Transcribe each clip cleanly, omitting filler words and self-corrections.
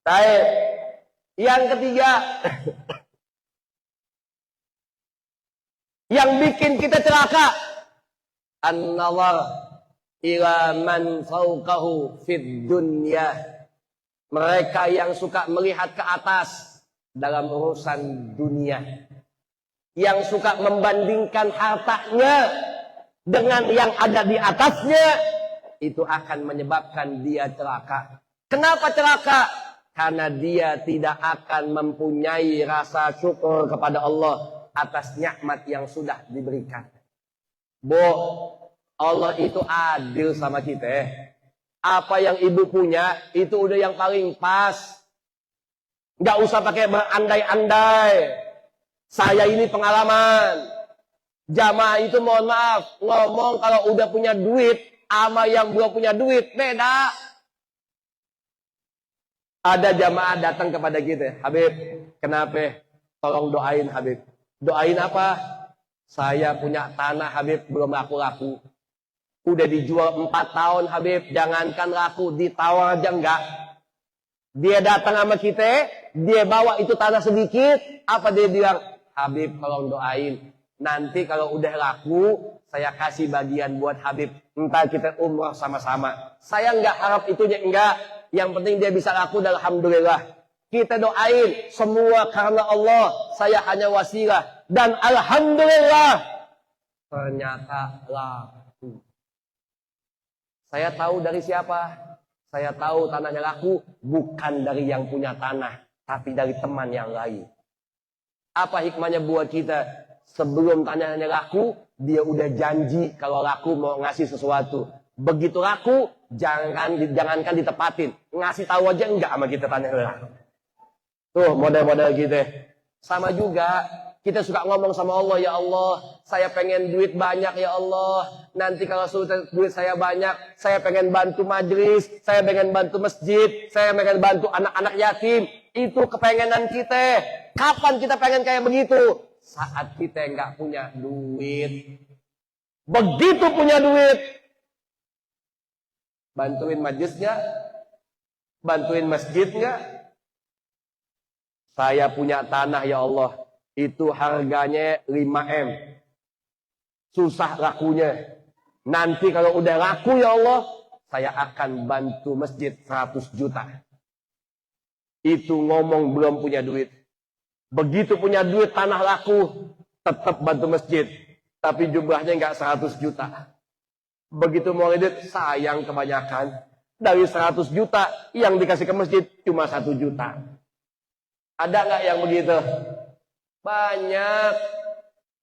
Baik. Yang ketiga, yang bikin kita celaka, an-nazar ila man fawqahu fid dunya. Mereka yang suka melihat ke atas dalam urusan dunia, yang suka membandingkan hartanya dengan yang ada di atasnya, itu akan menyebabkan dia celaka. Kenapa celaka? Karena dia tidak akan mempunyai rasa syukur kepada Allah atas nikmat yang sudah diberikan. Bu, Allah itu adil sama kita. Apa yang ibu punya, itu udah yang paling pas. Nggak usah pakai berandai-andai. Saya ini pengalaman. Jamaah itu mohon maaf, ngomong kalau udah punya duit, sama yang belum punya duit, beda. Ada jamaah datang kepada kita, Habib, kenapa? Tolong doain Habib. Doain apa? Saya punya tanah Habib, belum laku-laku. Udah dijual 4 tahun Habib, jangankan laku, ditawar aja enggak. Dia datang sama kita, dia bawa itu tanah sedikit, apa dia bilang? Habib tolong doain, nanti kalau udah laku, saya kasih bagian buat Habib. Entah kita umrah sama-sama. Saya enggak harap itunya, enggak. Yang penting dia bisa laku, dan alhamdulillah. Kita doain semua karena Allah. Saya hanya wasilah. Dan alhamdulillah, ternyata laku. Saya tahu dari siapa? Saya tahu tanahnya laku bukan dari yang punya tanah, tapi dari teman yang lain. Apa hikmahnya buat kita? Sebelum tanahnya laku, dia udah janji kalau laku mau ngasih sesuatu. Begitu laku, jangankan ditepatin, ngasih tahu aja enggak sama kita tanahnya laku. Tuh model-model gitu. Sama juga, kita suka ngomong sama Allah, ya Allah, saya pengen duit banyak ya Allah. Nanti kalau duit saya banyak, saya pengen bantu majelis, saya pengen bantu masjid, saya pengen bantu anak-anak yatim. Itu kepengenan kita. Kapan kita pengen kayak begitu? Saat kita nggak punya duit. Begitu punya duit, bantuin majelis nggak? Bantuin masjid nggak? Saya punya tanah ya Allah, itu harganya 5M. Susah lakunya. Nanti kalau udah laku ya Allah, saya akan bantu masjid 100 juta. Itu ngomong belum punya duit. Begitu punya duit tanah laku, tetap bantu masjid. Tapi jumlahnya nggak 100 juta. Begitu mau edit, sayang kebanyakan. Dari 100 juta, yang dikasih ke masjid cuma 1 juta. Ada nggak yang begitu? Banyak.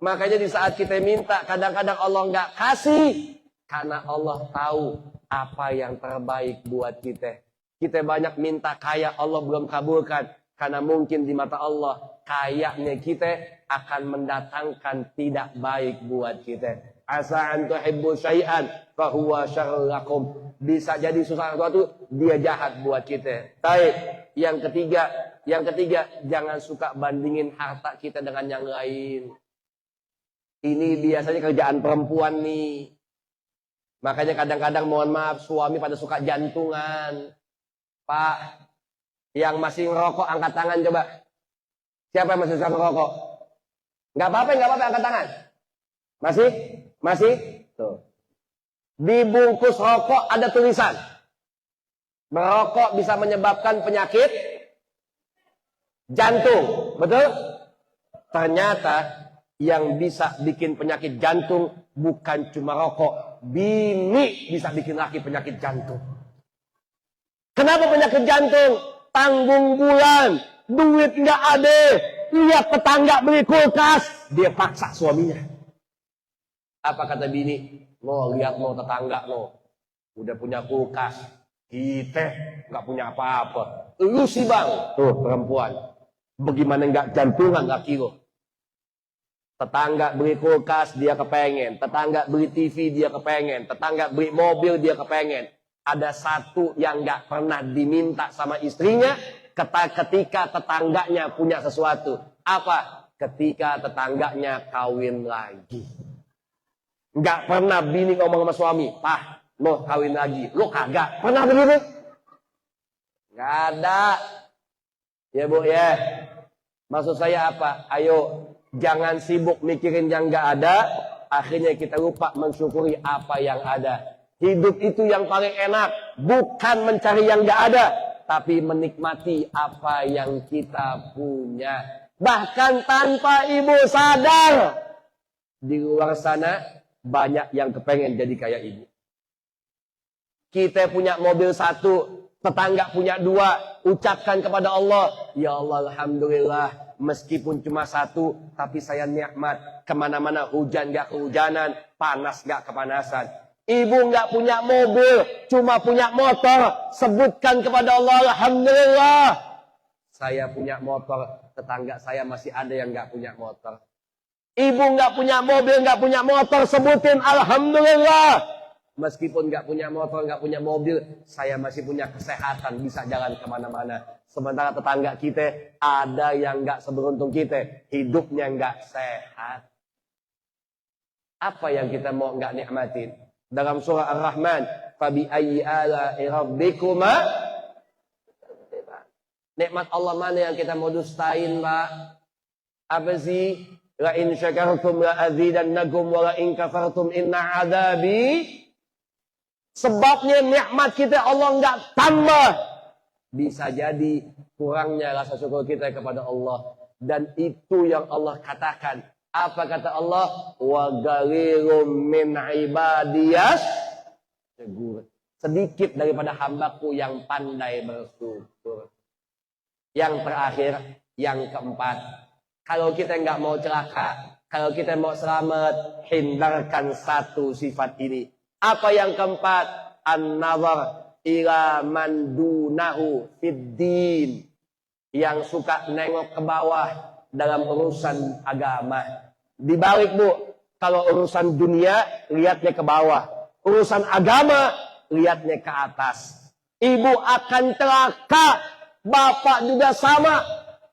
Makanya di saat kita minta, kadang-kadang Allah nggak kasih. Karena Allah tahu apa yang terbaik buat kita. Kita banyak minta kaya, Allah belum kabulkan. Karena mungkin di mata Allah, kayanya kita akan mendatangkan tidak baik buat kita. Asa an tuhibbu syai'an fahuwa syarrun lakum. Bisa jadi susah sesuatu, dia jahat buat kita. Baik, yang ketiga, jangan suka bandingin harta kita dengan yang lain. Ini biasanya kerjaan perempuan nih. Makanya kadang-kadang mohon maaf, suami pada suka jantungan. Pak, yang masih ngerokok angkat tangan coba. Siapa yang masih suka ngerokok? Nggak apa-apa, angkat tangan. Masih? Tuh. Di bungkus rokok ada tulisan. Merokok bisa menyebabkan penyakit jantung. Betul? Ternyata yang bisa bikin penyakit jantung bukan cuma rokok. Bini bisa bikin laki penyakit jantung. Kenapa penyakit jantung? Tanggung bulan, duit nggak ada, lihat tetangga beli kulkas, dia paksa suaminya. Apa kata bini? Lo lihat lo tetangga lo, udah punya kulkas, kita nggak punya apa-apa. Lu sih bang, tuh perempuan, bagaimana nggak jantungan laki lo? Tetangga beli kulkas dia kepengen, tetangga beli TV dia kepengen, tetangga beli mobil dia kepengen. Ada satu yang nggak pernah diminta sama istrinya ketika tetangganya punya sesuatu. Apa? Ketika tetangganya kawin lagi. Nggak pernah bini ngomong sama suami, "Pah, lo kawin lagi." Lo kagak pernah begitu? Nggak ada. Ya Bu ya. Maksud saya apa? Ayo, jangan sibuk mikirin yang nggak ada, akhirnya kita lupa mensyukuri apa yang ada. Hidup itu yang paling enak, bukan mencari yang nggak ada, tapi menikmati apa yang kita punya. Bahkan tanpa ibu sadar, di luar sana banyak yang kepengen jadi kayak ibu. Kita punya mobil satu, tetangga punya dua, ucapkan kepada Allah, ya Allah alhamdulillah, meskipun cuma satu, tapi saya nikmat. Kemana-mana hujan gak kehujanan, panas gak kepanasan. Ibu gak punya mobil, cuma punya motor, sebutkan kepada Allah alhamdulillah. Saya punya motor, tetangga saya masih ada yang gak punya motor. Ibu gak punya mobil, gak punya motor, sebutin alhamdulillah. Meskipun nggak punya motor, nggak punya mobil, saya masih punya kesehatan, bisa jalan kemana-mana. Sementara tetangga kita ada yang nggak seberuntung kita, hidupnya nggak sehat. Apa yang kita mau nggak nikmatin? Dalam surah Ar-Rahman, fabi ayyi ala'i rabbikuma, nikmat Allah mana yang kita mau dustain, Pak? Apa sih? La in syakartum la azidannakum wa la in kafartum inna adzabi. Sebabnya nikmat kita Allah nggak tambah. Bisa jadi kurangnya rasa syukur kita kepada Allah. Dan itu yang Allah katakan. Apa kata Allah? Wa ghalilum min ibadiyas. Sedikit daripada hambaku yang pandai bersyukur. Yang terakhir, yang keempat. Kalau kita nggak mau celaka, kalau kita mau selamat, hindarkan satu sifat ini. Apa yang keempat? An-nazar ila man dunahu fid-din. Yang suka nengok ke bawah dalam urusan agama. Dibalik Bu, kalau urusan dunia lihatnya ke bawah. Urusan agama lihatnya ke atas. Ibu akan celaka, bapak juga sama.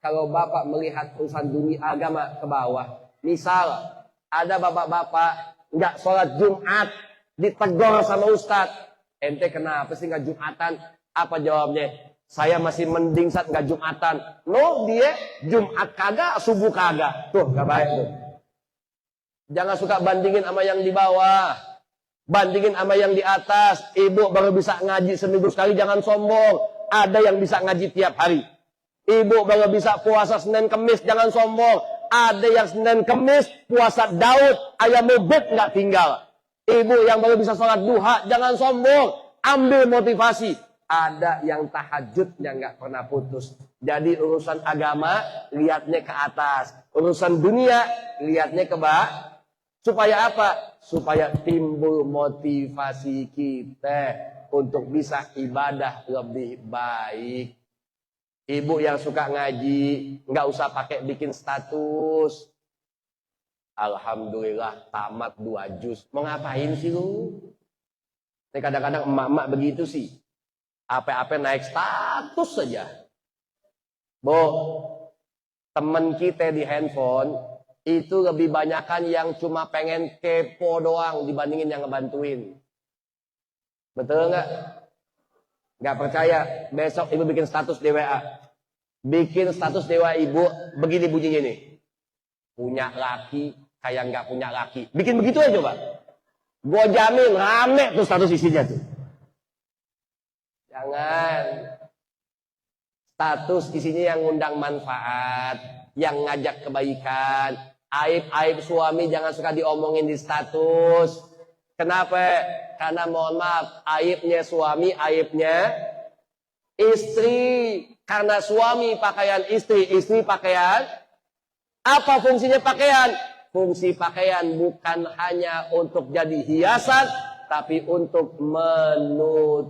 Kalau bapak melihat urusan dunia agama ke bawah. Misal ada bapak-bapak nggak sholat Jumat, ditegur sama ustadz, ente kenapa sih nggak Jumatan? Apa jawabnya? Saya masih mending saat nggak Jumatan. No, dia Jumat kagak, subuh kagak. Tuh, nggak baik tuh. Jangan suka bandingin sama yang di bawah, bandingin sama yang di atas. Ibu baru bisa ngaji seminggu sekali, jangan sombong. Ada yang bisa ngaji tiap hari. Ibu baru bisa puasa Senin Kemis, jangan sombong. Ada yang Senin Kemis puasa Daud, ayam bebek nggak tinggal. Ibu yang baru bisa sholat duha, jangan sombong. Ambil motivasi. Ada yang tahajudnya nggak pernah putus. Jadi urusan agama, lihatnya ke atas. Urusan dunia, lihatnya ke bawah. Supaya apa? Supaya timbul motivasi kita untuk bisa ibadah lebih baik. Ibu yang suka ngaji, nggak usah pakai bikin status. Alhamdulillah tamat 2 juz. Mau ngapain sih lu? Ini kadang-kadang emak-emak begitu sih. Apa-apa naik status saja. Bu, temen kita di handphone itu lebih banyakan yang cuma pengen kepo doang dibandingin yang ngebantuin. Betul nggak? Nggak percaya? Besok ibu bikin status di WA. Bikin status di WA ibu, begini bunyinya nih. Punya laki kayak nggak punya laki. Bikin begitu aja coba. Gue jamin rame tuh status isinya tuh. Jangan. Status isinya yang ngundang manfaat, yang ngajak kebaikan. Aib-aib suami jangan suka diomongin di status. Kenapa? Karena mohon maaf, aibnya suami, aibnya istri. Karena suami pakaian istri, istri pakaian. Apa fungsinya pakaian? Fungsi pakaian bukan hanya untuk jadi hiasan, tapi untuk menutupi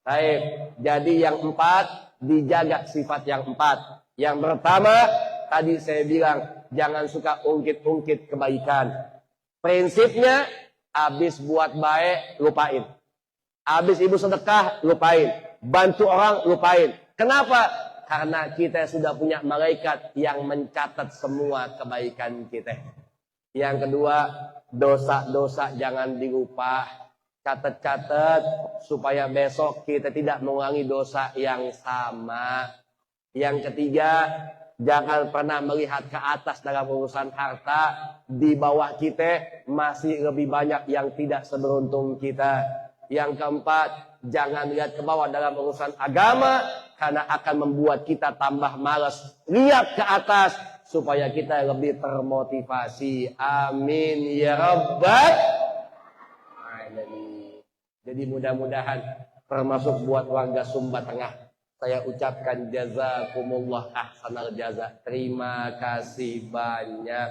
Baik. Jadi yang 4, dijaga sifat yang 4. Yang pertama, tadi saya bilang, jangan suka ungkit-ungkit kebaikan. Prinsipnya, habis buat baik, lupain. Habis ibu sedekah, lupain. Bantu orang, lupain. Kenapa? Karena kita sudah punya malaikat yang mencatat semua kebaikan kita. Yang kedua, dosa-dosa jangan dilupa. Catat-catat supaya besok kita tidak mengulangi dosa yang sama. Yang ketiga, jangan pernah melihat ke atas dalam urusan harta. Di bawah kita masih lebih banyak yang tidak seberuntung kita. Yang keempat, jangan lihat ke bawah dalam urusan agama, karena akan membuat kita tambah malas. Lihat ke atas supaya kita lebih termotivasi. Amin ya rabbal alamin. Jadi mudah-mudahan termasuk buat warga Sumba Tengah, saya ucapkan jazakumullah ahsanal jaza. Terima kasih banyak.